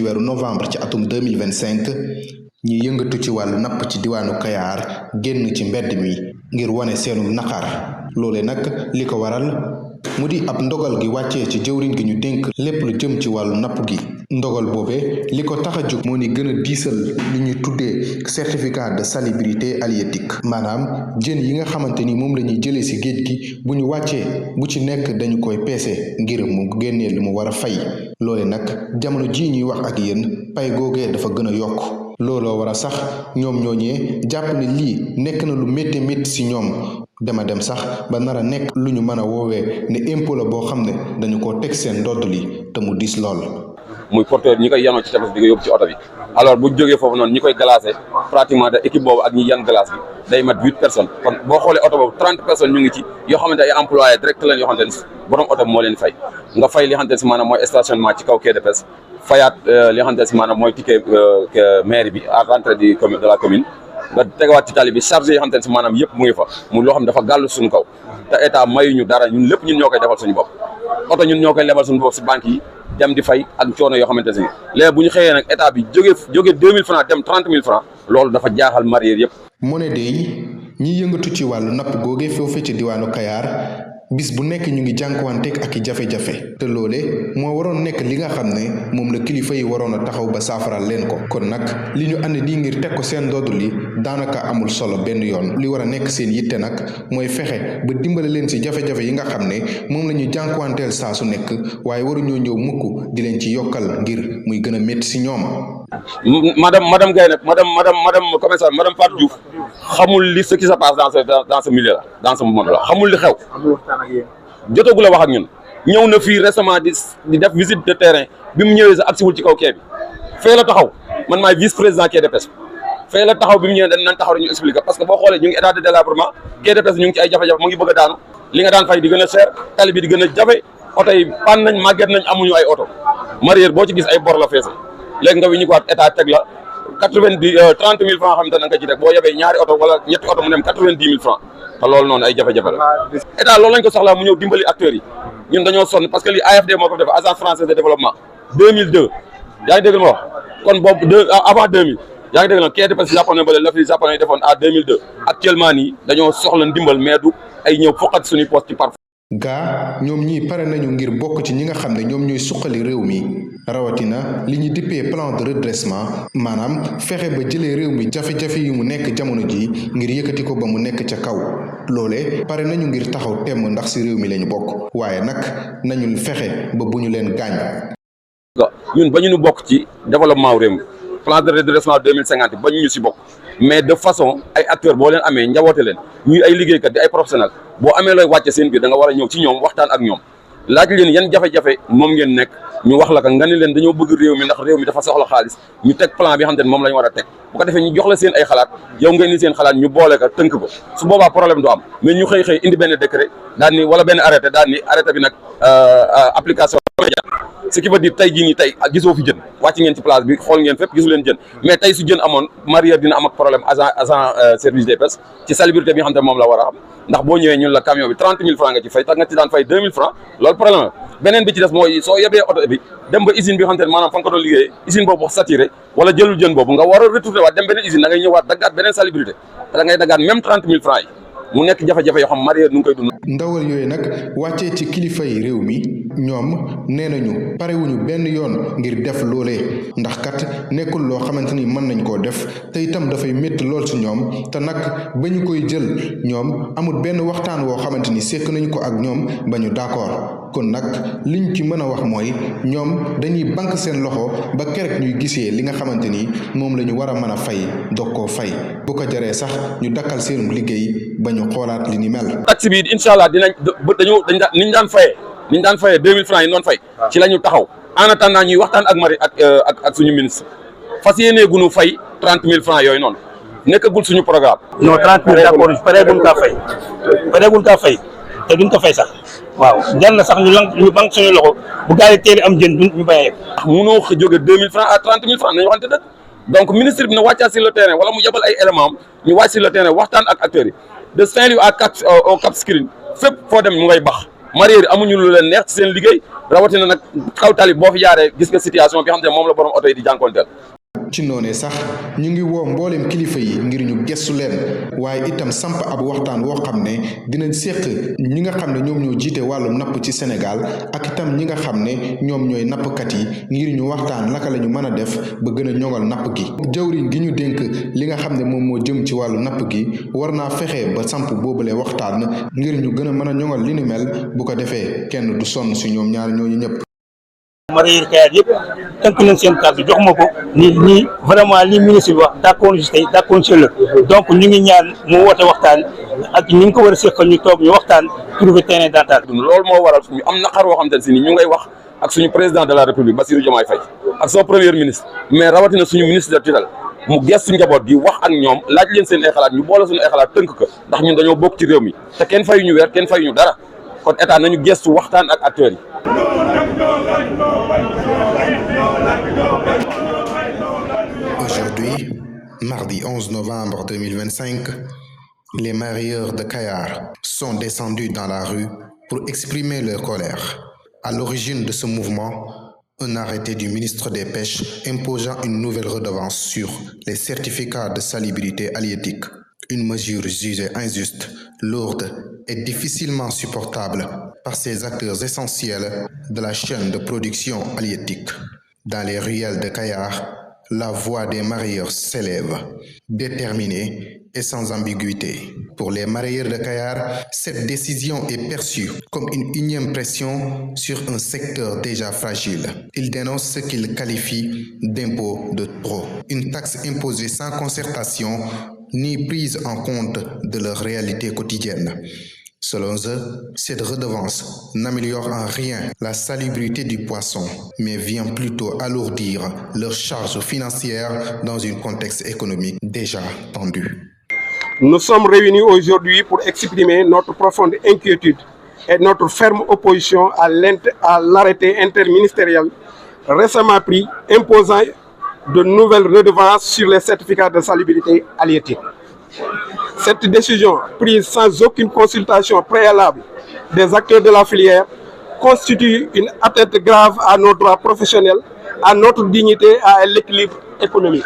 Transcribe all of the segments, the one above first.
weeru novembre ci atum 2025 ñi yëngatu ci wàllu napp ci diwaanu Kayar génn ci mbedd mi ngir wane seenu naqar loole nag li ko waral mu di ab ndogal gi wàccee ci jëwriñ gi ñu dénk lépp lu jëm ci wàllu napp gi ndogal boobee li ko tax a jóg moo ni gën a diisal li ñuy tuddee certificat de salubrité halieutique maanaam jën yi nga xamante ni moom la ñuy jëlee ci géej gi bu ñu wàccee bu ci nekk dañu koy peese ngir mu génnee li mu war a fay loole nag jamono jii ñuy wax ak yéen pay googee dafa gën a yokk looloo war a sax ñoom ñooñee jàpp ne lii nekk na lu métti métti ci ñoom dema dem sax ba nar a nekk lu ñu mën a woowee ne impôt la boo xam ne dañu ko teg seen ndodd li te mu diis lool. muy porteur ñi koy yanoo ci tefes di ko yóbbu ci oto bi alors bu jógee foofu noonu ñi koy glacé pratiquement de équipe boobu ak ñi yan glace bi day mat 8 personnes kon boo xoolee oto boobu 30 personnes ñu ngi ci yoo xamante ay employé direct lañ yoo xamante ne borom oto bi moo leen fay nga fay li xamante ne si maanaam mooy stationnement ci kaw quai de pêche fayaat li xamante ne si maanaam mooy ticket mairie bi à l'entrée de la commune nga tegawaat ci tali bi chargé yi xamante ne si maanaam yëpp mu ngi fa mu loo xam ne dafa gàllu suñu kaw te état mayuñu dara ñun lépp ñun ñoo koy defal suñu bopp oto ñun ñoo koy lebal suñu bopp si banque yi dem di fay ak coono yoo xamante ne léegi bu ñu xëyee nag état bi jóge 2000 francs dem 30 000 francs loolu dafa jaaxal mareyeur yëpp. mu ne dey ñi yëngatu ci wàllu napp googee foofu ci diwaanu Kayar bis bu nekk ñu ngi jànkuwanteeg ak i jafe-jafe te loole moo waroon nekk li nga xam ne moom la kilifa yi waroon a taxaw ba saafaral leen ko kon nag li ñu ànd nii ngir teg ko seen ndodd li daanaka amul solo benn yoon li war a nekk seen yitte nag mooy fexe ba dimbale leen ci jafe-jafe yi nga xam ne moom la ñu jànkuwanteel saa su nekk waaye waruñoo ñëw mukk di leen ci yokkal ngir muy gën a métti ci ñoom. madame Gaye nag madame commissaire madame Fatou Diouf xamul li ce qui se passe dans ce milieu là dans ce monde là xamul li xew jotagul a wax ak ñun ñëw na fii récemment di def visite de terrain bi mu ñëwee sax agsiwul ci kaw quai bi fee la taxaw man maay vice président quai de pêche fee la taxaw bi mu ñëwee dañ nan taxaw ñu expliquer parce que boo xoolee ñu ngi état de délabrement quai de pêche ñu ngi ci ay jafe-jafe mu ngi bëgg a daanu li nga daan fay di gën a cher tali bi di gën a jafe oto yi pan nañ màgget nañ amuñu ay oto mareyeur boo ci gis ay bor la feese léegi nga wi ñu ko waat état teg la 30 000 francs xam te na nga ci teg boo yebee ñaari oto wala ñetti oto mu dem 90 000 francs te loolu noonu ay jafe-jafe la état loolu lañ ko soxlaa mu ñëw dimbali acteurs yi ñun dañoo sonn parce que li AFD moo ko def agence française de développement 2002 yaa ngi dégg ma wax kon boobu avant 2000 yaa ngi dégg la quai de pêche japonais ba la fi japonais yi defoon à 2002 actuellement nii dañoo soxla ndimbal mais du ay ñëw foqat suñuy poste ci par gaa ñoom ñii pare nañu ngir bokk ci ñi nga xam ne ñoom ñooy suqali réew mi rawatina li ñu dippee plan de redressement maanaam fexe ba jëlee réew mi jafe-jafe yu mu nekk jamono ji ngir yëkkati ko ba mu nekk ca kaw loole pare nañu ngir taxaw temm ndax ci réew mi lañu bokk waaye nag nañu fexe ba bu ñu leen gaañ. ñun ba ñu bokk ci développement réew mi plan de redressement 2050 ba ñu ci bokk mais de façon ay acteurs boo leen amee njaboote leen ñuy ay liggéeykat di ay professionnels boo amee looy wàcce seen biir da nga war a ñëw ci ñoom waxtaan ak ñoom laaj leen yan jafe-jafe moom ngeen nekk ñu wax la ko nga ne leen dañoo bëgg réew mi ndax réew mi dafa soxla xaalis ñu teg plan bi xam te ne moom la ñu war a teg bu ko defee ñu jox la seen ay xalaat yow ngeen ni seen xalaat ñu boole ko tënk ko su boobaa problème du am mais ñu xëy indi benn décret daan ni wala benn arrêté daan ni arrêté bi nag application ce qui veut dire tey jii nii tey gisoo fi jën wàcc ngeen ci place bi xool ngeen fépp gisu leen jën mais tey su jën amoon mareyeur dina am ak problème agent service des pêches ci salubrité bi nga xam te moom la war a am ndax boo ñëwee ñun la camion bi 30 000 francs nga ci fay tax nga ci daan fay 2 000 francs loolu problème la beneen bi ci des mooy soo yebee oto bi dem ba usine bi nga xam te ne maanaam fa nga ko doon liggéeyee usine boobu wax saturé wala jëlul jën boobu nga war a retourner waat dem beneen usine da ngay ñëwaat daggaat beneen salubrité da ngay daggaat même 30 000 francs yi mu nekk jafe-jafe yoo xam mareyeur nu ngi koy dund. ndawal yooyu nag wàccee ci kilifa yi réew mi ñoom nee nañu parewuñu benn yoon ngir def loolee ndax kat nekkul loo xamante ni mën nañ koo def te itam dafay métti lool ci ñoom te nag ba ñu koy jël ñoom amul benn waxtaan woo xamante ni sekk nañu ko ak ñoom ba ñu d'accord kon nag liñ ci mën a wax mooy ñoom dañuy bank seen loxo ba kerek ñuy gisee li nga xamante ni moom la ñu war a mën a fay dog koo fay bu ko jaree sax ñu dakkal seen liggéey ba ñu xoolaat li ni mel. taxi bi incha allah niñ daan fayee 2000 francs yi noonu fay ci la ñu taxaw en attendant ñuy waxtaan ak mari ak suñu ministre fas yéenee gunu fay 30 000 francs yooyu noonu nekkagul suñu programme. non 30 000 d'accord pareeguñ kaa fay te duñ ko fay sax waaw jar na sax ñu banque suñu loxo bu gaa yi teel am jën ñu bañ a yegg. munoo jóge 2000 francs à 30 000 francs nañu waxante dëgg donc ministre bi na wàccaat sur le terrain wala mu yebal ay éléments am ñu wàcc sur le terrain waxtaan ak acteurs yi de Saint-Louis au Cap Skirring fépp foo dem mu ngay bax mareyeur yi amuñu lu leen neex ci seen liggéey rawatina nag kaw tali boo fi jaaree gis nga situation bi xam ne moom la borom oto yi di jànkonteel. ci noonee sax ñu ngi woo mbooleem kilifa yi ngir ñu gestu leen waaye itam samp ab waxtaan woo xam ne dinañ séq ñi nga xam ne ñoom ñoo jiite wàllum napp ci Sénégal ak itam ñi nga xam ne ñoom ñooy nappkat yi ngir ñu waxtaan naka la ñu mën a def ba gën a ñoŋal napp gi. jawriñ gi ñu dénk li nga xam ne moom moo jëm ci wàllu napp gi war naa fexe ba samp boobule waxtaan ngir ñu gën a mën a ñoŋal li ni mel bu ko defee kenn du sonn si ñoom ñaar ñooñu ñëpp. mareyeur Kayar yëpp tënk nañ seen kàddu jox ma ko ni vraiment li ministre bi wax d'accord si tey d'accord si ëllëg donc ñu ngi ñaan mu woote waxtaan ak ñi ngi ko war a seqal ñu toog ñu waxtaan trouver terrain d'entente. loolu moo waral ñu am naqar woo xam te ne si ni ñu ngay wax ak suñu président de la république Bassirou Diomaye Faye ak son premier ministre mais rawatina suñu ministre de tutelle mu gestu njaboot gi wax ak ñoom laaj leen seen ay xalaat ñu boole suñu ay xalaat tënk ko ndax ñun dañoo bokk ci réew mi te kenn fayuñu weer kenn fayuñu dara kon état nañu gestu waxtaan ak acteurs yi. Aujourd'hui, mardi 11 novembre 2025, les mareyeurs de Kayar sont descendus dans la rue pour exprimer leur colère. À l'origine de ce mouvement, un arrêté du ministre des Pêches imposant une nouvelle redevance sur les certificats de salubrité halieutique. Une mesure jugée injuste, lourde et difficilement supportable par ces acteurs essentiels de la chaîne de production halieutique. Dans les ruelles de Kayar, la voix des mareyeurs s'élève, déterminée et sans ambiguïté. Pour les mareyeurs de Kayar, cette décision est perçue comme une énième pression sur un secteur déjà fragile. Ils dénoncent ce qu'ils qualifient d'impôt de trop, une taxe imposée sans concertation ni prise en compte de leur réalité quotidienne. Selon eux, cette redevance n'améliore en rien la salubrité du poisson, mais vient plutôt alourdir leurs charges financières dans un contexte économique déjà tendu. Nous sommes réunis aujourd'hui pour exprimer notre profonde inquiétude et notre ferme opposition à l'arrêté interministériel récemment pris imposant de nouvelles redevances sur les certificats de salubrité halieutique. Cette décision, prise sans aucune consultation préalable des acteurs de la filière, constitue une atteinte grave à nos droits professionnels, à notre dignité et à l'équilibre économique.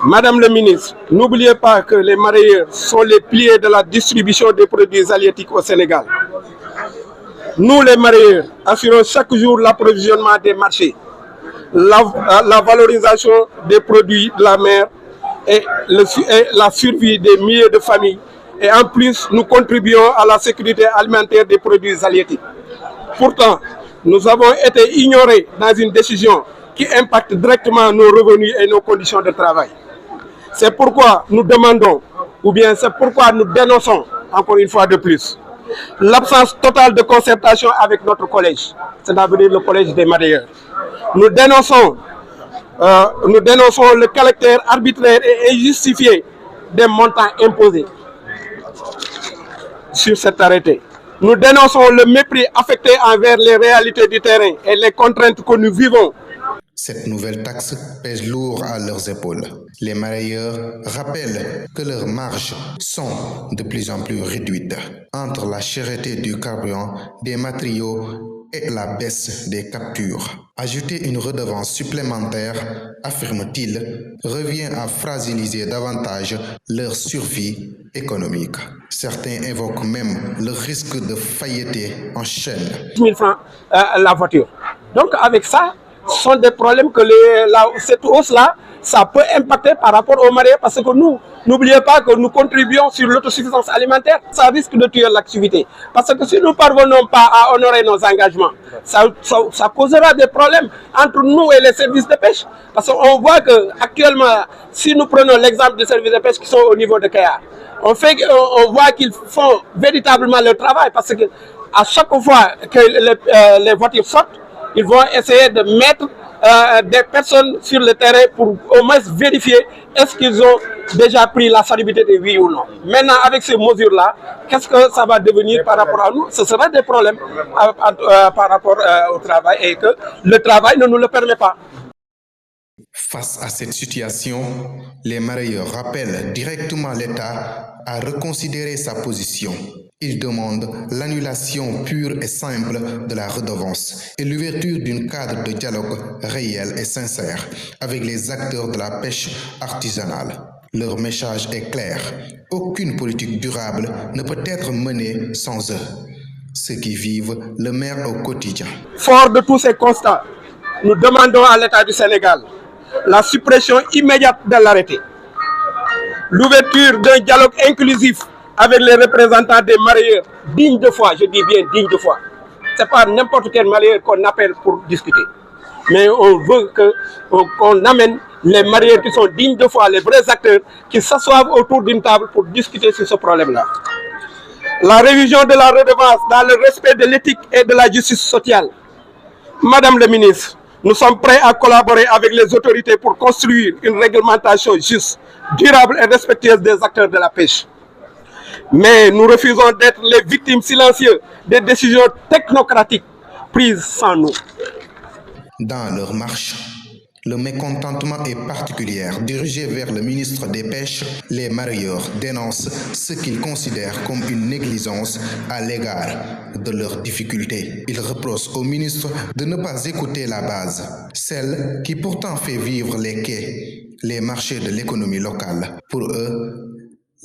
Madame le ministre, n'oubliez pas que les mareyeurs sont les piliers de la distribution des produits halieutiques au Sénégal. Nous, les mareyeurs, assurons chaque jour l'approvisionnement des marchés, la valorisation des produits de la mer et la survie des milliers de familles. Et en plus, nous contribuons à la sécurité alimentaire des produits halieutiques. Pourtant, nous avons été ignorés dans une décision qui impacte directement nos revenus et nos conditions de travail. C'est pourquoi nous demandons, ou bien c'est pourquoi nous dénonçons, encore une fois de plus, l'absence totale de concertation avec notre collège, c'est-à-dire le collège des mareyeurs. Nous dénonçons le caractère arbitraire et injustifié des montants imposés sur cet arrêté. Nous dénonçons le mépris affecté envers les réalités du terrain et les contraintes que nous vivons. Cette nouvelle taxe pèse lourd à leurs épaules. Les mareyeurs rappellent que leurs marges sont de plus en plus réduites. Entre la cherté du carburant, des matériaux et la baisse des captures. Ajouter une redevance supplémentaire, affirme-t-il, revient à fragiliser davantage leur survie économique. Certains évoquent même le risque de faillite en chaîne. 10 000 francs la voiture. Donc avec ça, ce sont des problèmes que cette hausse-là, ça peut impacter par rapport aux mareyeurs parce que nous, n'oubliez pas que nous contribuons sur l'autosuffisance alimentaire. Ça risque de tuer l'activité. Parce que si nous ne parvenons pas à honorer nos engagements, ça causera des problèmes entre nous et les services de pêche. Parce qu'on voit qu'actuellement, si nous prenons l'exemple des services de pêche qui sont au niveau de Kayar, on voit qu'ils font véritablement leur travail parce que à chaque fois que les voitures sortent, ils vont essayer de mettre des personnes sur le terrain pour au moins vérifier est-ce qu'ils ont déjà pris la salubrité de oui ou non. Maintenant, avec ces mesures-là, qu'est-ce que ça va devenir par rapport à nous? Ce sera des problèmes par rapport au travail et que le travail ne nous le permet pas. Face à cette situation, les mareyeurs rappellent directement l'État à reconsidérer sa position. Il demande l'annulation pure et simple de la redevance et l'ouverture d'un cadre de dialogue réel et sincère avec les acteurs de la pêche artisanale. Leur message est clair. Aucune politique durable ne peut être menée sans eux, ceux qui vivent le mer au quotidien. Fort de tous ces constats, nous demandons à l'État du Sénégal la suppression immédiate de l'arrêté, l'ouverture d'un dialogue inclusif avec les représentants des mareyeurs dignes de foi, je dis bien dignes de foi. Ce n'est pas n'importe quel mareyeur qu'on appelle pour discuter. Mais on veut qu'on amène les mareyeurs qui sont dignes de foi, les vrais acteurs, qui s'assoient autour d'une table pour discuter sur ce problème-là. La révision de la redevance dans le respect de l'éthique et de la justice sociale. Madame le ministre, nous sommes prêts à collaborer avec les autorités pour construire une réglementation juste, durable et respectueuse des acteurs de la pêche. Mais nous refusons d'être les victimes silencieuses des décisions technocratiques prises sans nous. Dans leur marche, le mécontentement est particulier. Dirigé vers le ministre des Pêches, les mareyeurs dénoncent ce qu'ils considèrent comme une négligence à l'égard de leurs difficultés. Ils reprochent au ministre de ne pas écouter la base, celle qui pourtant fait vivre les quais, les marchés de l'économie locale. Pour eux,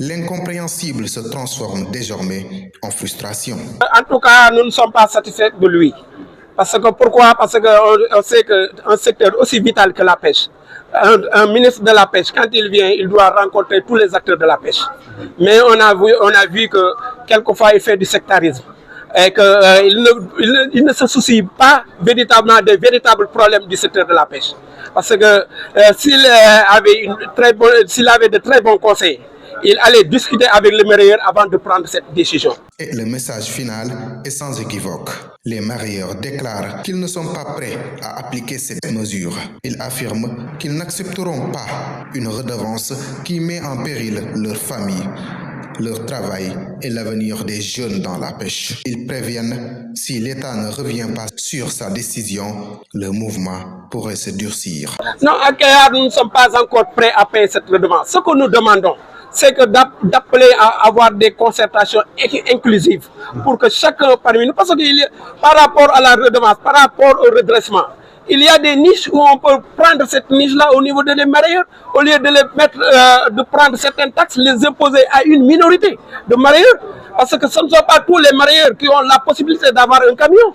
l'incompréhensible se transforme désormais en frustration. En tout cas, nous ne sommes pas satisfaits de lui. Pourquoi? Parce qu'on sait qu'un secteur aussi vital que la pêche, un ministre de la pêche, quand il vient, il doit rencontrer tous les acteurs de la pêche. Mais on a vu que quelquefois il fait du sectarisme et qu'il ne se soucie pas véritablement des véritables problèmes du secteur de la pêche. Parce que s'il avait de très bons conseils, il allait discuter avec les mareyeurs avant de prendre cette décision. Et le message final est sans équivoque. Les mareyeurs déclarent qu'ils ne sont pas prêts à appliquer cette mesure. Ils affirment qu'ils n'accepteront pas une redevance qui met en péril leur famille, leur travail et l'avenir des jeunes dans la pêche. Ils préviennent, si l'État ne revient pas sur sa décision, le mouvement pourrait se durcir. Non, à Kayar, nous ne sommes pas encore prêts à payer cette redevance. Ce que nous demandons, c'est que d'appeler à avoir des concertations inclusives pour que chacun parmi nous, parce que par rapport à la redevance, par rapport au redressement, il y a des niches où on peut prendre cette niche-là au niveau des mareyeurs, au lieu de les mettre, de prendre certaines taxes, les imposer à une minorité de mareyeurs, parce que ce ne sont pas tous les mareyeurs qui ont la possibilité d'avoir un camion.